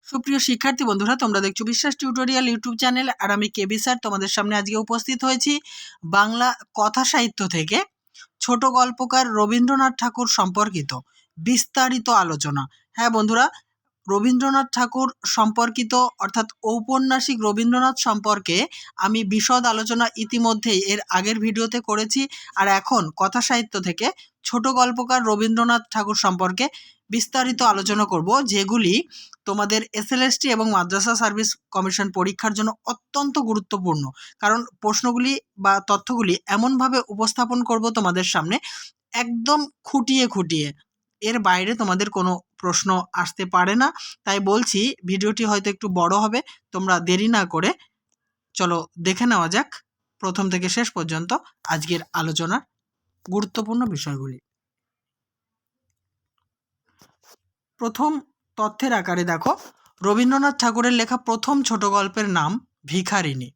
সুপ্রিয় শিক্ষার্থী বন্ধুরা, তোমরা দেখছো বিশ্বাস টিউটোরিয়াল ইউটিউব চ্যানেল। আর আমি কেবি স্যার তোমাদের সামনে আজকে উপস্থিত হয়েছি বাংলা কথা সাহিত্য থেকে ছোট গল্পকার রবীন্দ্রনাথ ঠাকুর সম্পর্কিত বিস্তারিত আলোচনা। হ্যাঁ বন্ধুরা, রবীন্দ্রনাথ ঠাকুর সম্পর্কিত অর্থাৎ ঔপন্যাসিক রবীন্দ্রনাথ সম্পর্কে আমি বিশদ আলোচনা ইতিমধ্যেই এর আগের ভিডিওতে করেছি। আর এখন কথা সাহিত্য থেকে ছোট গল্পকার রবীন্দ্রনাথ ঠাকুর সম্পর্কে বিস্তারিত আলোচনা করব, যেগুলি তোমাদের এসএলএসটি এবং মাদ্রাসা সার্ভিস কমিশন পরীক্ষার জন্য অত্যন্ত গুরুত্বপূর্ণ। কারণ প্রশ্নগুলি বা তথ্যগুলি এমনভাবে উপস্থাপন করব তোমাদের সামনে, একদম খুঁটিয়ে খুঁটিয়ে, এর বাইরে তোমাদের কোনো প্রশ্ন আসতে পারে না। তাই বলছি, ভিডিওটি হয়তো একটু বড় হবে, তোমরা দেরি না করে চলো দেখে নেওয়া যাক প্রথম থেকে শেষ পর্যন্ত আজকের আলোচনার গুরুত্বপূর্ণ বিষয়গুলি। প্রথম তথ্যের আকারে দেখো, রবীন্দ্রনাথ ঠাকুরের লেখা প্রথম ছোট গল্পের নাম ভিখারিণী।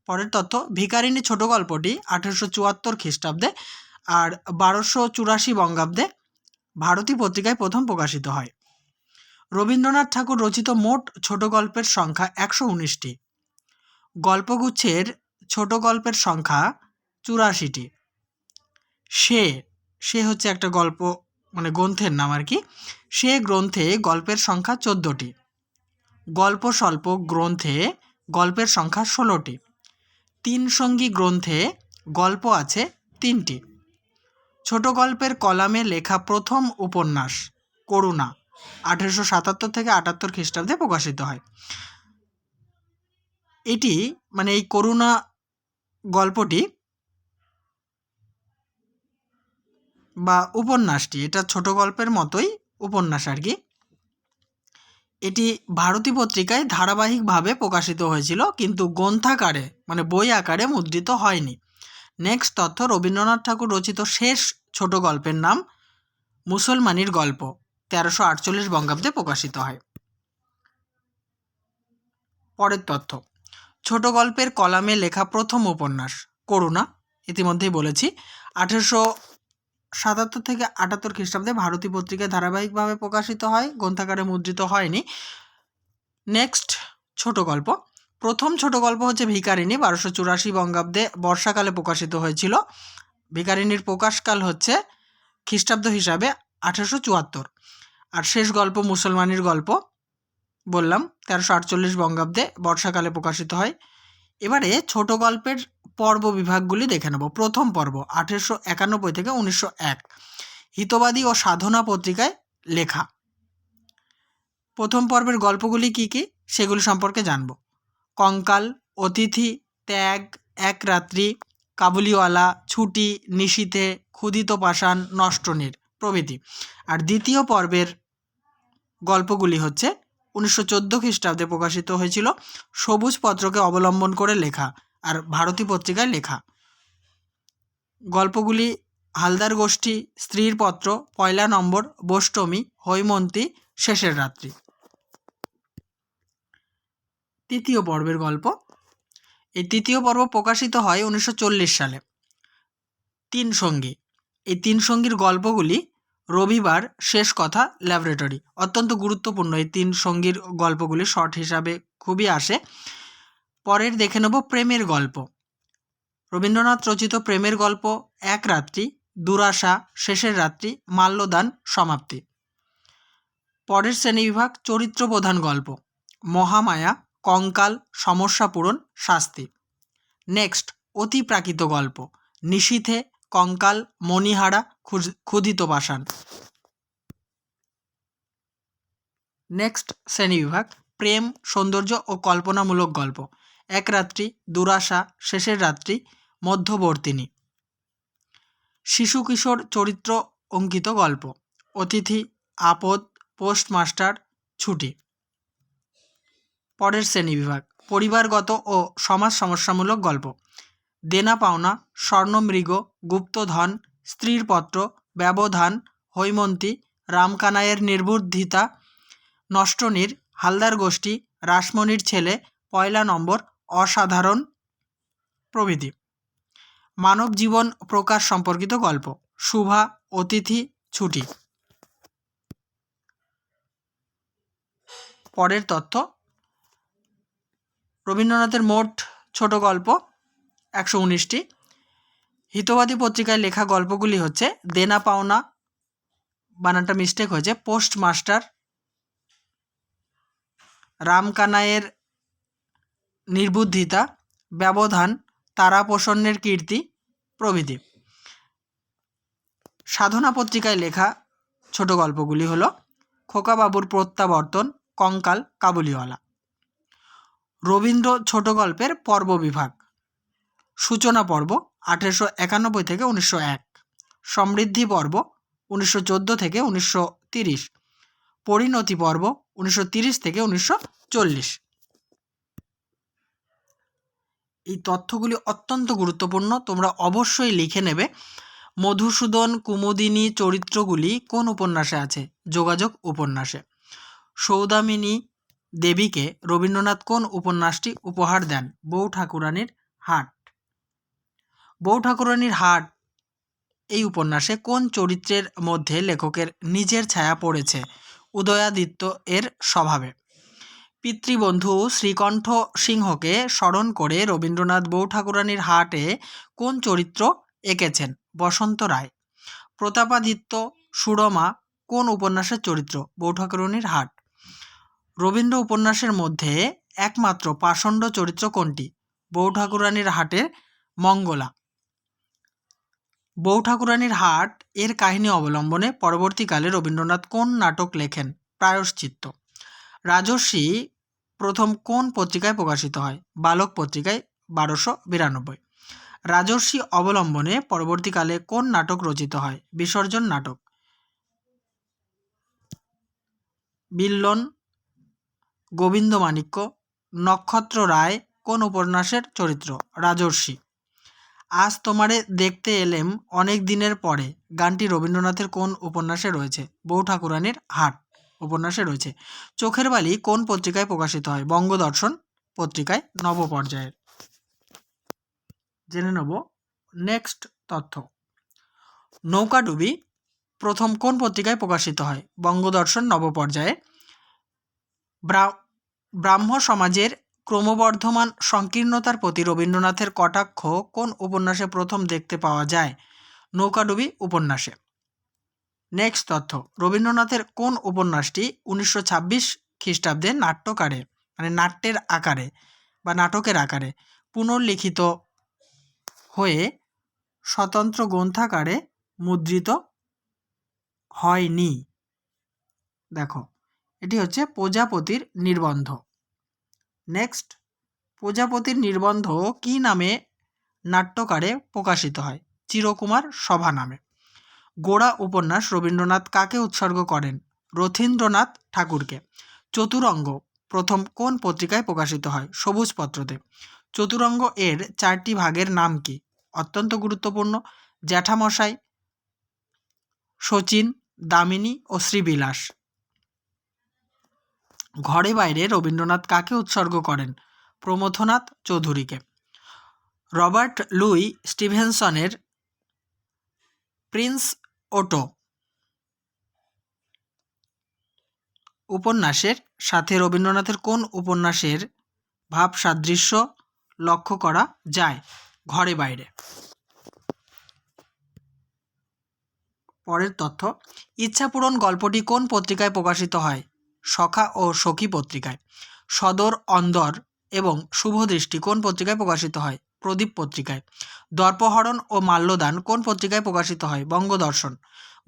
পরের তথ্য, ভিখারিণী ছোট গল্পটি 1874 খ্রিস্টাব্দে আর 1284 বঙ্গাব্দে ভারতী পত্রিকায় প্রথম প্রকাশিত হয়। রবীন্দ্রনাথ ঠাকুর রচিত মোট ছোট গল্পের সংখ্যা 119টি। গল্পগুচ্ছের ছোট গল্পের সংখ্যা 84টি। সে হচ্ছে একটা গল্প, মানে গ্রন্থের নাম আর কি। সে গ্রন্থে গল্পের সংখ্যা 14টি। গল্প স্বল্প গ্রন্থে গল্পের সংখ্যা 16টি। তিন সঙ্গী গ্রন্থে গল্প আছে 3টি। ছোট গল্পের কলামে লেখা প্রথম উপন্যাস করুণা 1877 থেকে 78 খ্রিস্টাব্দে প্রকাশিত হয়। এটি মানে এই করুণা গল্পটি বা উপন্যাসটি, এটা ছোট গল্পের মতোই উপন্যাস আর কি। এটি ভারতী পত্রিকায় ধারাবাহিকভাবে প্রকাশিত হয়েছিল, কিন্তু গ্রন্থাকারে মানে বই আকারে মুদ্রিত হয়নি। নেক্সট তথ্য, রবীন্দ্রনাথ ঠাকুর রচিত শেষ ছোট গল্পের নাম মুসলমানির গল্প 1348 বঙ্গাব্দে প্রকাশিত হয়। পরের তথ্য, ছোট গল্পের কলামে লেখা প্রথম উপন্যাস করুণা, ইতিমধ্যেই বলেছি 1877 থেকে 78 খ্রিস্টাব্দে ভারতী পত্রিকায় ধারাবাহিকভাবে প্রকাশিত হয়, গ্রন্থাকারে মুদ্রিত হয়নি। নেক্সট ছোট গল্প, প্রথম ছোট গল্প হচ্ছে ভিখারিণী, 1284 বঙ্গাব্দে বর্ষাকালে প্রকাশিত হয়েছিল। ভিখারিণীর প্রকাশকাল হচ্ছে খ্রিস্টাব্দ হিসাবে 1874। আর শেষ গল্প মুসলমানির গল্প বললাম 1348 বঙ্গাব্দে বর্ষাকালে প্রকাশিত হয়। এবারে ছোট গল্পের পর্ব বিভাগগুলি দেখে নেব। প্রথম পর্ব 1891 থেকে 1901, হিতবাদী ও সাধনা পত্রিকায় লেখা। প্রথম পর্বের গল্পগুলি কি কি সেগুলি সম্পর্কে জানব। কঙ্কাল, অতিথি, ত্যাগ, এক রাত্রি, কাবুলিওয়ালা, ছুটি, নিশীথে, ক্ষুধিত পাষাণ, নষ্টনীড় প্রভৃতি। আর দ্বিতীয় পর্বের গল্পগুলি হচ্ছে 1914 খ্রিস্টাব্দে প্রকাশিত হয়েছিল, সবুজ পত্রকে অবলম্বন করে লেখা আর ভারতী পত্রিকায় লেখা। গল্পগুলি হালদার গোষ্ঠী, স্ত্রীর পত্র, পয়লা নম্বর, বোষ্টমী, হৈমন্তী, শেষের রাত্রি। তৃতীয় পর্বের গল্প, এই তৃতীয় পর্ব প্রকাশিত হয় 1940 সালে। তিন সঙ্গী, এই তিন সঙ্গীর গল্পগুলি রবিবার, শেষ কথা, ল্যাবরেটরি, অত্যন্ত গুরুত্বপূর্ণ। এই তিন সঙ্গীর গল্পগুলি শর্ট হিসাবে খুবই আসে। পরের দেখে নেব প্রেমের গল্প। রবীন্দ্রনাথ রচিত প্রেমের গল্প এক রাত্রি, দুরাশা, শেষের রাত্রি, মাল্যদান, সমাপ্তি। পরের শ্রেণীবিভাগ চরিত্র প্রধান গল্প, মহামায়া, কঙ্কাল, সমস্যা পূরণ, শাস্তি। নেক্সট অতিপ্রাকৃত গল্প, নিশীথে, কঙ্কাল, মণিহারা, ক্ষুধিত পাষাণ। নেক্সট শ্রেণীবিভাগ প্রেম, সৌন্দর্য ও কল্পনামূলক গল্প, এক রাত্রি, দুরাশা, শেষের রাত্রি, মধ্যবর্তিনী। শিশু কিশোর চরিত্র অঙ্কিত গল্প, অতিথি, আপদ, পোস্টমাস্টার, ছুটি। পরের শ্রেণীবিভাগ পরিবারগত ও সমাজ সমস্যামূলক গল্প, দেনা পাওনা, স্বর্ণমৃগ, গুপ্তধন, স্ত্রীর পত্র, ব্যবধান, হৈমন্তী, রামকানাইয়ের নির্বুদ্ধিতা, নষ্টনীড়, হালদার গোষ্ঠী, রাসমণির ছেলে, পয়লা নম্বর, অসাধারণ প্রভৃতি। মানব জীবন প্রকাশ সম্পর্কিত গল্প, শুভা, অতিথি, ছুটি। পরের তথ্য, রবীন্দ্রনাথের মোট ছোট গল্প 119টি। হিতবাদী পত্রিকায় লেখা গল্পগুলি হচ্ছে দেনা পাওনা, বানানটা মিস্টেক হয়েছে, পোস্টমাস্টার, রামকানাইয়ের নির্বুদ্ধিতা, ব্যবধান, তারাপ্রসন্নের কীর্তি প্রভৃতি। সাধনা পত্রিকায় লেখা ছোট গল্পগুলি হলো খোকাবাবুর প্রত্যাবর্তন, কঙ্কাল, কাবুলিওয়ালা। রবীন্দ্র ছোট গল্পের পর্ব বিভাগ, সূচনা পর্ব 1891 থেকে 1901, সমৃদ্ধি পর্ব 1914 থেকে 1930, পরিণতি পর্ব 1930 থেকে 1940। এই তথ্যগুলি অত্যন্ত গুরুত্বপূর্ণ, তোমরা অবশ্যই লিখে নেবে। মধুসূদন কুমুদিনী চরিত্রগুলি কোন উপন্যাসে আছে? যোগাযোগ উপন্যাসে। সৌদামিনী দেবীকে রবীন্দ্রনাথ কোন উপন্যাসটি উপহার দেন? বউ ঠাকুরানীর হাট। বউ ঠাকুরানীর হাট এই উপন্যাসে কোন চরিত্রের মধ্যে লেখকের নিজের ছায়া পড়েছে? উদয়াদিত্য এর স্বভাবে। পিতৃবন্ধু শ্রীকণ্ঠ সিংহকে স্মরণ করে রবীন্দ্রনাথ বউ ঠাকুরানীর হাটে কোন চরিত্র এঁকেছেন? বসন্ত রায়। প্রতাপাদিত্য সুরমা কোন উপন্যাসের চরিত্র? বউ ঠাকুরানীর হাট। রবীন্দ্র উপন্যাসের মধ্যে একমাত্র পাষণ্ড চরিত্র কোনটি? বউ ঠাকুরানীর হাটের মঙ্গলা। বউ ঠাকুরানীর হাট এর কাহিনী অবলম্বনে পরবর্তীকালে রবীন্দ্রনাথ কোন নাটক লেখেন? প্রায়শ্চিত্ত। রাজর্ষি প্রথম কোন পত্রিকায় প্রকাশিত হয়? বালক পত্রিকায় 1292। রাজর্ষি অবলম্বনে পরবর্তীকালে কোন নাটক রচিত হয়? বিসর্জন নাটক। বিল্বন, গোবিন্দমাণিক্য, নক্ষত্র রায় কোন উপন্যাসের চরিত্র? রাজর্ষি। আজ তোমারে দেখতে এলেম অনেক দিনের পরে গানটি রবীন্দ্রনাথের কোন উপন্যাসে রয়েছে? বউ ঠাকুরানীর হাট উপন্যাসে রয়েছে। চোখের বালি কোন পত্রিকায় প্রকাশিত হয়? বঙ্গদর্শন পত্রিকায় নবপর্যায়ের। জেনে নেব নেক্সট তথ্য। নৌকাডুবি প্রথম কোন পত্রিকায় প্রকাশিত হয়? বঙ্গদর্শন নবপর্যায়ে। ব্রাহ্ম সমাজের ক্রমবর্ধমান সংকীর্ণতার প্রতি রবীন্দ্রনাথের কটাক্ষ কোন উপন্যাসে প্রথম দেখতে পাওয়া যায়? নৌকাডুবি উপন্যাসে। নেক্সট তথ্য, রবীন্দ্রনাথের কোন উপন্যাসটি 1926 খ্রিস্টাব্দে নাট্যকারে মানে নাট্যের আকারে বা নাটকের আকারে পুনর্লিখিত হয়ে স্বতন্ত্র গ্রন্থাকারে মুদ্রিত হয়নি? দেখো, এটি হচ্ছে প্রজাপতির নির্বন্ধ। নেক্সট, প্রজাপতির নির্বন্ধ কি নামে নাট্যকারে প্রকাশিত হয়? চিরকুমার সভা নামে। গোড়া উপন্যাস রবীন্দ্রনাথ কাকে উৎসর্গ করেন? রথীন্দ্রনাথ ঠাকুরকে। চতুরঙ্গ প্রথম কোন পত্রিকায় প্রকাশিত হয়? সবুজপত্রতে। চতুরঙ্গ এর 4টি ভাগের নাম কি? অত্যন্ত গুরুত্বপূর্ণ, জ্যাঠামশাই, শচীন, দামিনী ও শ্রীবিলাস। ঘরে বাইরে রবীন্দ্রনাথ কাকে উৎসর্গ করেন? প্রমথনাথ চৌধুরীকে। রবার্ট লুই স্টিভেনসনের প্রিন্স ওটো উপন্যাসের সাথে রবীন্দ্রনাথের কোন উপন্যাসের ভাব সাদৃশ্য লক্ষ্য করা যায়? ঘরে বাইরে। পরের তথ্য, ইচ্ছাপূরণ গল্পটি কোন পত্রিকায় প্রকাশিত হয়? সখা ও সখী পত্রিকায়। সদর অন্দর এবং শুভদৃষ্টি কোন পত্রিকায় প্রকাশিত হয়? প্রদীপ পত্রিকায়। দর্পহরণ ও মাল্যদান কোন পত্রিকায় প্রকাশিত হয়? বঙ্গদর্শন।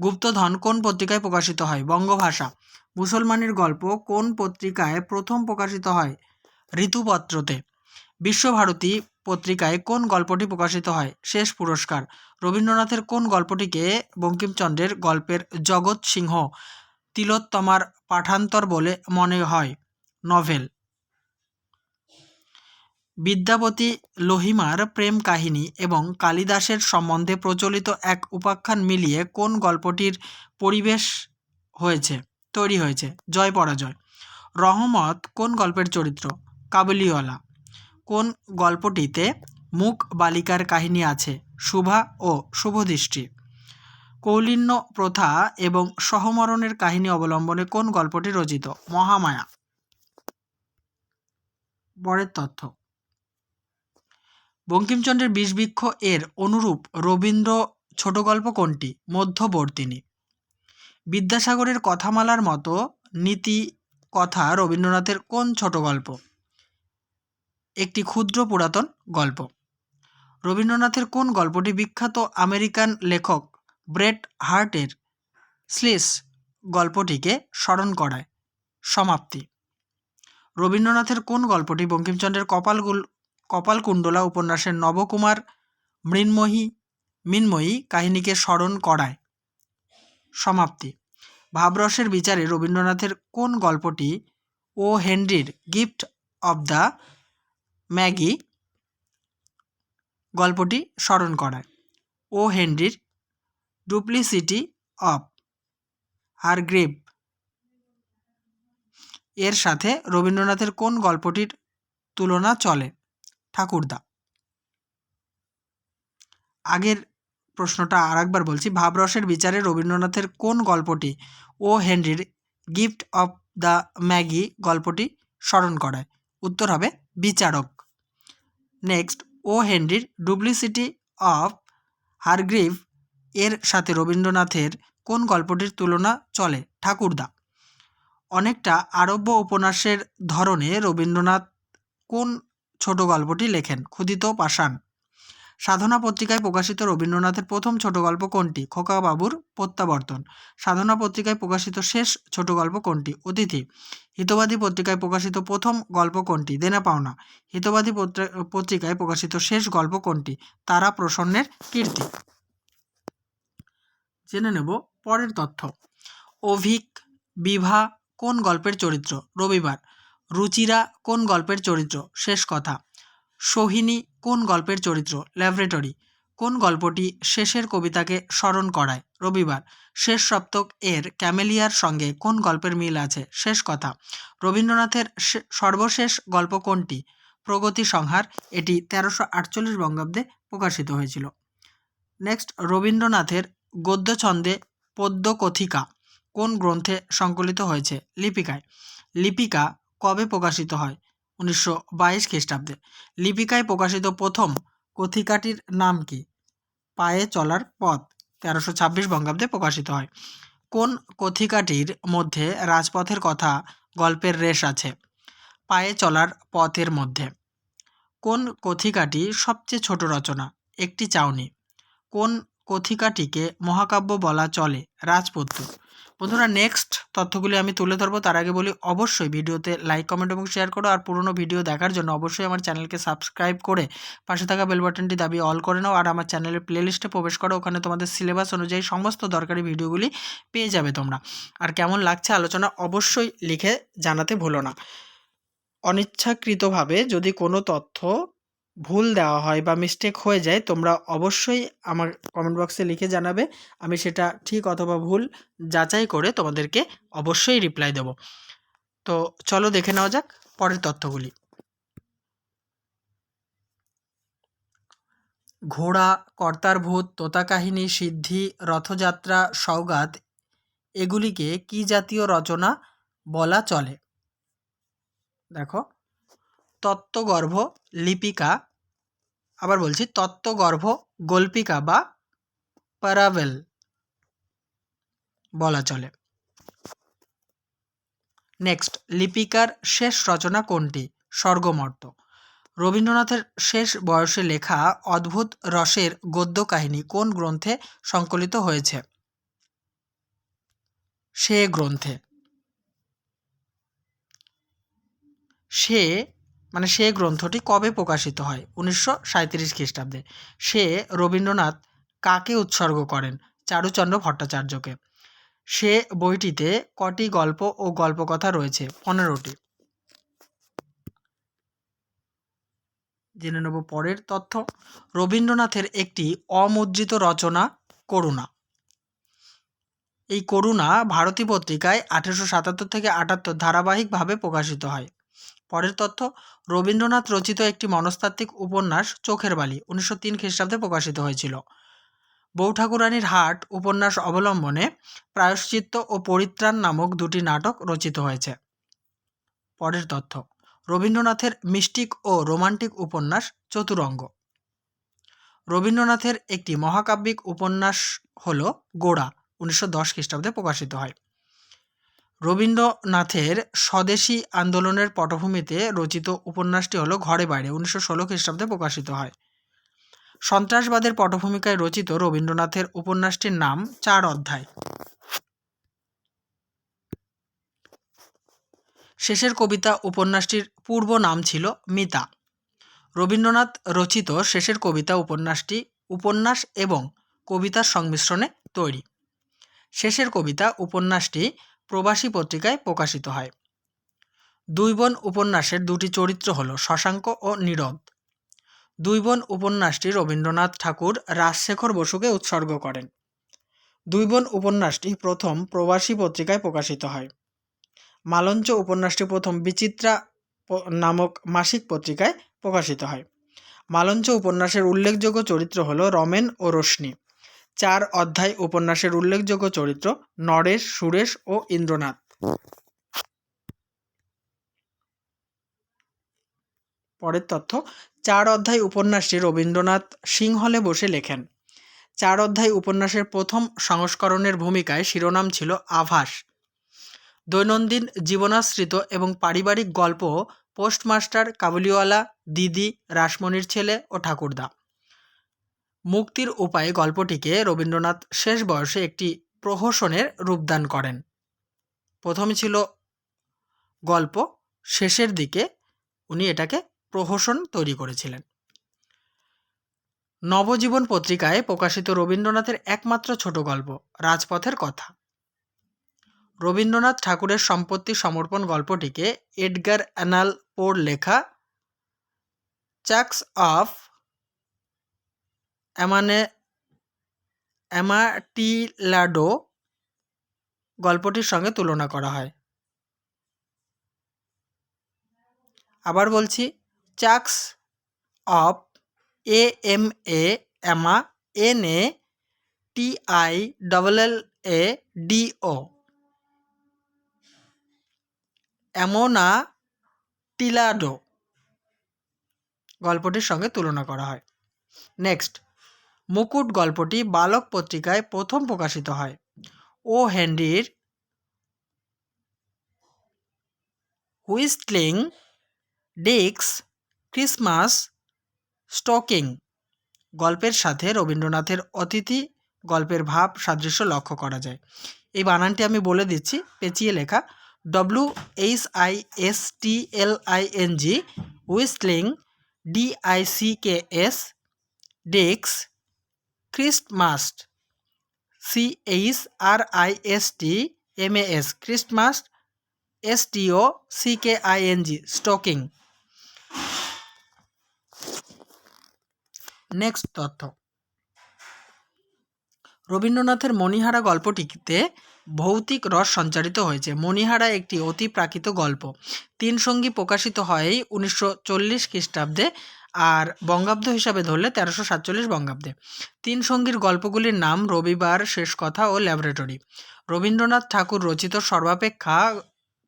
গুপ্তধন কোন পত্রিকায় প্রকাশিত হয়? বঙ্গভাষা। মুসলমানের গল্প কোন পত্রিকায় প্রথম প্রকাশিত হয়? ঋতুপত্রতে। বিশ্বভারতী পত্রিকায় কোন গল্পটি প্রকাশিত হয়? শেষ পুরস্কার। রবীন্দ্রনাথের কোন গল্পটিকে বঙ্কিমচন্দ্রের গল্পের জগৎ সিংহ তিলোত্তমার পাঠান্তর বলে মনে হয়? নভেল। বিদ্যাপতি লোহিমার প্রেম কাহিনী এবং কালিদাসের সম্বন্ধে প্রচলিত এক উপাখ্যান মিলিয়ে কোন গল্পটির পরিবেশ তৈরি হয়েছে? জয় পরাজয়। রহমত কোন গল্পের চরিত্র? কাবুলিওয়ালা। কোন গল্পটিতে মুক বালিকার কাহিনী আছে? শুভা ও শুভদৃষ্টি। কৌলিন্য প্রথা এবং সহমরণের কাহিনী অবলম্বনে কোন গল্পটি রচিত? মহামায়া। পরের তথ্য, বঙ্কিমচন্দ্রের বিষবৃক্ষ এর অনুরূপ রবীন্দ্র ছোট গল্প কোনটি? মধ্যবর্তিনী। বিদ্যাসাগরের কথামালার মতো নীতি কথা রবীন্দ্রনাথের কোন ছোট গল্প? একটি ক্ষুদ্র পুরাতন গল্প। রবীন্দ্রনাথের কোন গল্পটি বিখ্যাত আমেরিকান লেখক ব্রেট হার্টের স্লিস গল্পটিকে স্মরণ করায়? সমাপ্তি। রবীন্দ্রনাথের কোন গল্পটি বঙ্কিমচন্দ্রের কপালকুণ্ডলা উপন্যাসের নবকুমার মৃন্ময়ী কাহিনীকে স্মরণ করায়? সমাপ্তি। ভাবরসের বিচারে রবীন্দ্রনাথের কোন গল্পটি ও হেনরির গিফট অব দ্য ম্যাগি গল্পটি স্মরণ করায়? ও হেনরির ডুপ্লিসিটি অফ হারগ্রিভ এর সাথে রবীন্দ্রনাথের কোন গল্পটির তুলনা চলে? ঠাকুরদা। আগের প্রশ্নটা আরেকবার বলছি, ভাবরসের বিচারে রবীন্দ্রনাথের কোন গল্পটি ও হেনরির গিফট অফ দ্য ম্যাগি গল্পটি স্মরণ করায়? উত্তর হবে বিচারক। নেক্সট, ও হেনরির ডুপ্লিসিটি অফ হারগ্রিভ এর সাথে রবীন্দ্রনাথের কোন গল্পটির তুলনা চলে? ঠাকুরদা। অনেকটা আরব্য উপন্যাসের ধরনে রবীন্দ্রনাথ কোন ছোট গল্পটি লেখেন? ক্ষুদিত পাষাণ। সাধনা পত্রিকায় প্রকাশিত রবীন্দ্রনাথের প্রথম ছোট গল্প কোনটি? খোকাবাবুর প্রত্যাবর্তন। সাধনা পত্রিকায় প্রকাশিত শেষ ছোট গল্প কোনটি? অতিথি। হিতবাদী পত্রিকায় প্রকাশিত প্রথম গল্প কোনটি? দেনা পাওনা। হিতবাদী পত্রিকায় প্রকাশিত শেষ গল্প কোনটি? তারা প্রসন্নের কীর্তি। জেনে নেব পরের তথ্য, অভিক বিভা কোন গল্পের চরিত্র? রবিবার। রুচিরা কোন গল্পের চরিত্র? শেষ কথা। সোহিনী কোন গল্পের চরিত্র? ল্যাবরেটরি। কোন গল্পটি শেষের কবিতাকে স্মরণ করায়? রবিবার। শেষ সপ্তক এর ক্যামেলিয়ার সঙ্গে কোন গল্পের মিল আছে? শেষ কথা। রবীন্দ্রনাথের সর্বশেষ গল্প কোনটি? প্রগতি সংহার। এটি 1348 বঙ্গাব্দে প্রকাশিত হয়েছিল। নেক্সট, রবীন্দ্রনাথের গদ্যছন্দে পদ্যকথিকা কোন গ্রন্থে সংকলিত হয়েছে? লিপিকায়। লিপিকা কবে প্রকাশিত হয়? 1922 খ্রিস্টাব্দে। লিপিকায় প্রকাশিত প্রথম কথিকাটির নাম কি? পায়ে চলার পথ। 1326 বঙ্গাব্দে প্রকাশিত হয়। কোন কথিকাটির মধ্যে রাজপথের কথা গল্পের রেশ আছে? পায়ে চলার পথের মধ্যে। কোন কথিকাটি সবচেয়ে ছোট রচনা? একটি চাউনি। কোন কথিকাটিকে মহাকাব্য বলা চলে? রাজপুত্র। বন্ধুরা, নেক্সট তথ্যগুলি আমি তুলে ধরবো, তার আগে বলি অবশ্যই ভিডিওতে লাইক, কমেন্ট এবং শেয়ার করো। আর পুরনো ভিডিও দেখার জন্য অবশ্যই আমার চ্যানেলকে সাবস্ক্রাইব করে পাশে থাকা বেল বাটনটি দাবিয়ে অল করে নাও। আর আমার চ্যানেলের প্লেলিস্টে প্রবেশ করো, ওখানে তোমাদের সিলেবাস অনুযায়ী সমস্ত দরকারি ভিডিওগুলি পেয়ে যাবে তোমরা। আর কেমন লাগছে আলোচনা অবশ্যই লিখে জানাতে ভুলো না। অনিচ্ছাকৃতভাবে যদি কোনো তথ্য ভুল দেওয়া হয় বা মিস্টেক হয়ে যায়, তোমরা অবশ্যই আমার কমেন্ট বক্সে লিখে জানাবে। আমি সেটা ঠিক অথবা ভুল যাচাই করে তোমাদেরকে অবশ্যই রিপ্লাই দেব। তো চলো দেখে নেওয়া যাক পরের তথ্যগুলি। ঘোড়া, কর্তার ভূত, তোতা কাহিনী, সিদ্ধি, রথযাত্রা, সওগাত এগুলিকে কি জাতীয় রচনা বলা চলে? দেখো, তত্ত্বগর্ভ লিপিকা, আবার বলছি তত্ত্বগর্ভ গল্পিকা বা প্যারাভেল বলা চলে। নেক্সট, লিপিকার শেষ রচনা কোনটি? স্বর্গমর্ত। রবীন্দ্রনাথের শেষ বয়সে লেখা অদ্ভুত রসের গদ্য কাহিনী কোন গ্রন্থে সংকলিত হয়েছে? সে গ্রন্থে। সে গ্রন্থটি কবে প্রকাশিত হয়? 1937 খ্রিস্টাব্দে। সে রবীন্দ্রনাথ কাকে উৎসর্গ করেন? চারুচন্দ্র ভট্টাচার্যকে। সে বইটিতে কটি গল্প ও গল্পকথা রয়েছে? 15টি। জেনে নেব পরের তথ্য, রবীন্দ্রনাথের একটি অমুদ্রিত রচনা করুণা। এই করুণা ভারতী পত্রিকায় 1877 থেকে 78 ধারাবাহিকভাবে প্রকাশিত হয়। পরের তথ্য, রবীন্দ্রনাথ রচিত একটি মনস্তাত্ত্বিক উপন্যাস চোখের বালি 1903 খ্রিস্টাব্দে প্রকাশিত হয়েছিল। বউ ঠাকুরানীর হাট উপন্যাস অবলম্বনে প্রায়শ্চিত্ত ও পরিত্রাণ নামক দুটি নাটক রচিত হয়েছে। পরের তথ্য, রবীন্দ্রনাথের মিস্টিক ও রোমান্টিক উপন্যাস চতুরঙ্গ। রবীন্দ্রনাথের একটি মহাকাব্যিক উপন্যাস হল গোড়া, 1910 খ্রিস্টাব্দে প্রকাশিত হয়। রবীন্দ্রনাথের স্বদেশী আন্দোলনের পটভূমিতে রচিত উপন্যাসটি হল ঘরে বাইরে, 1916 খ্রিস্টাব্দে প্রকাশিত হয়। সন্ত্রাসবাদের পটভূমিকায় রচিত রবীন্দ্রনাথের উপন্যাসটির নাম 4 অধ্যায়। শেষের কবিতা উপন্যাসটির পূর্ব নাম ছিল মিতা। রবীন্দ্রনাথ রচিত শেষের কবিতা উপন্যাসটি উপন্যাস এবং কবিতার সংমিশ্রণে তৈরি। শেষের কবিতা উপন্যাসটি প্রবাসী পত্রিকায় প্রকাশিত হয়। দুই বোন উপন্যাসের দুটি চরিত্র হল শশাঙ্ক ও নীরদ। দুই বোন উপন্যাসটি রবীন্দ্রনাথ ঠাকুর রাজশেখর বসুকে উৎসর্গ করেন। দুই বোন উপন্যাসটি প্রথম প্রবাসী পত্রিকায় প্রকাশিত হয়। মালঞ্চ উপন্যাসটি প্রথম বিচিত্রা নামক মাসিক পত্রিকায় প্রকাশিত হয়। মালঞ্চ উপন্যাসের উল্লেখযোগ্য চরিত্র হল রমেন ও রোশনি। 4 অধ্যায় উপন্যাসের উল্লেখযোগ্য চরিত্র নরেশ, সুরেশ ও ইন্দ্রনাথ। পরের তথ্য, 4 অধ্যায় উপন্যাসটি রবীন্দ্রনাথ সিংহলে বসে লেখেন। 4 অধ্যায় উপন্যাসের প্রথম সংস্করণের ভূমিকায় শিরোনাম ছিল আভাস। দৈনন্দিন জীবনাশ্রিত এবং পারিবারিক গল্প পোস্টমাস্টার, কাবুলিওয়ালা, দিদি, রাসমণির ছেলে ও ঠাকুরদা। মুক্তির উপায় গল্পটিকে রবীন্দ্রনাথ শেষ বয়সে একটি প্রহসনের রূপদান করেন। প্রথমে ছিল গল্প, শেষের দিকে উনি এটাকে প্রহসন তৈরি করেছিলেন। নবজীবন পত্রিকায় প্রকাশিত রবীন্দ্রনাথের একমাত্র ছোট গল্প রাজপথের কথা। রবীন্দ্রনাথ ঠাকুরের সম্পত্তি সমর্পণ গল্পটিকে এডগার অ্যালান পোর লেখা চাক্স অফ অ্যামাটিলাডো গল্পটির সঙ্গে তুলনা করা হয়। আবার বলছি, চাক্স অফ AMANATILLADO অ্যামোনাটিলাডো গল্পটির সঙ্গে তুলনা করা হয়। নেক্সট, মুকুট গল্পটি বালক পত্রিকায় প্রথম প্রকাশিত হয়। ও হেনরির হুইস্টলিং ডিক্স ক্রিসমাস স্টকিং গল্পের সাথে রবীন্দ্রনাথের অতিথি গল্পের ভাব সাদৃশ্য লক্ষ্য করা যায়। এই বানানটি আমি বলে দিচ্ছি, পেঁচিয়ে লেখা WHISTLING হুইস্টলিং DICKS ডিক্স Christmas CHRISTMAS Christmas STOCKING stocking. Next তথ্য, রবীন্দ্রনাথের মণিহারা গল্পটিতে ভৌতিক রস সঞ্চারিত হয়েছে। মণিহারা একটি অতি প্রাকৃত গল্প। 3 সঙ্গী প্রকাশিত হয় 1940 খ্রিস্টাব্দে, আর বঙ্গাব্দ হিসাবে ধরলে 1347 বঙ্গাব্দে। 3 সঙ্গীর গল্পগুলির নাম রবিবার, শেষ কথা ও ল্যাবরেটরি। রবীন্দ্রনাথ ঠাকুর রচিত সর্বাপেক্ষা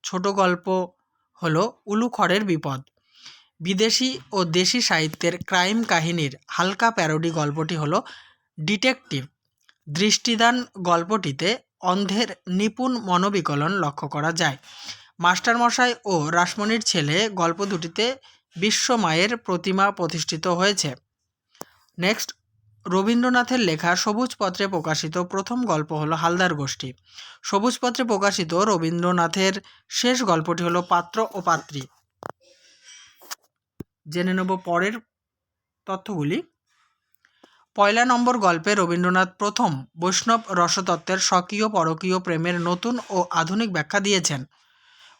ছোট গল্প হল উলুখড়ের বিপদ। বিদেশি ও দেশি সাহিত্যের ক্রাইম কাহিনীর হালকা প্যারোডি গল্পটি হল ডিটেকটিভ। দৃষ্টিদান গল্পটিতে অন্ধের নিপুণ মনোবিকলন লক্ষ্য করা যায়। মাস্টারমশাই ও রাসমণির ছেলে গল্প দুটিতে বিশ্বমায়ের প্রতিমা প্রতিষ্ঠিত হয়েছে। নেক্সট, রবীন্দ্রনাথের লেখা সবুজপত্রে প্রকাশিত প্রথম গল্প হলো হালদার গোষ্ঠী। সবুজপত্রে প্রকাশিত রবীন্দ্রনাথের শেষ গল্পটি হলো পাত্র ও পাত্রী। জেনে নেব পরের তথ্যগুলি। 1 নম্বর গল্পে রবীন্দ্রনাথ প্রথম বৈষ্ণব রসতত্ত্বের স্বকীয় পরকীয় প্রেমের নতুন ও আধুনিক ব্যাখ্যা দিয়েছেন।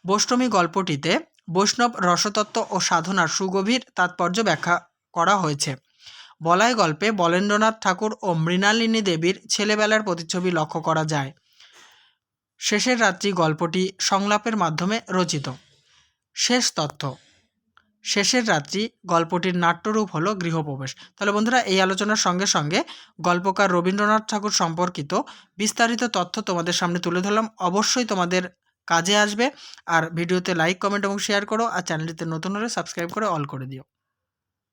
বৈষ্ণবী গল্পটিতে বৈষ্ণব রসতত্ত্ব ও সাধনার সুগভীর তাৎপর্য ব্যাখ্যা করা হয়েছে। বলাই গল্পে বলেন্দ্রনাথ ঠাকুর ও মৃণালিনী দেবীর ছেলেবেলার প্রতিচ্ছবি লক্ষ্য করা যায়। শেষের রাত্রি গল্পটি সংলাপের মাধ্যমে রচিত। শেষ তথ্য, শেষের রাত্রি গল্পটির নাট্যরূপ হলো গৃহপ্রবেশ। তাহলে বন্ধুরা, এই আলোচনার সঙ্গে সঙ্গে গল্পকার রবীন্দ্রনাথ ঠাকুর সম্পর্কিত বিস্তারিত তথ্য তোমাদের সামনে তুলে ধরলাম। অবশ্যই তোমাদের কাজে আসবে। আর ভিডিওতে লাইক, কমেন্ট এবং শেয়ার করো। আর চ্যানেলটিতে নতুন হলে সাবস্ক্রাইব করে অল করে দিও।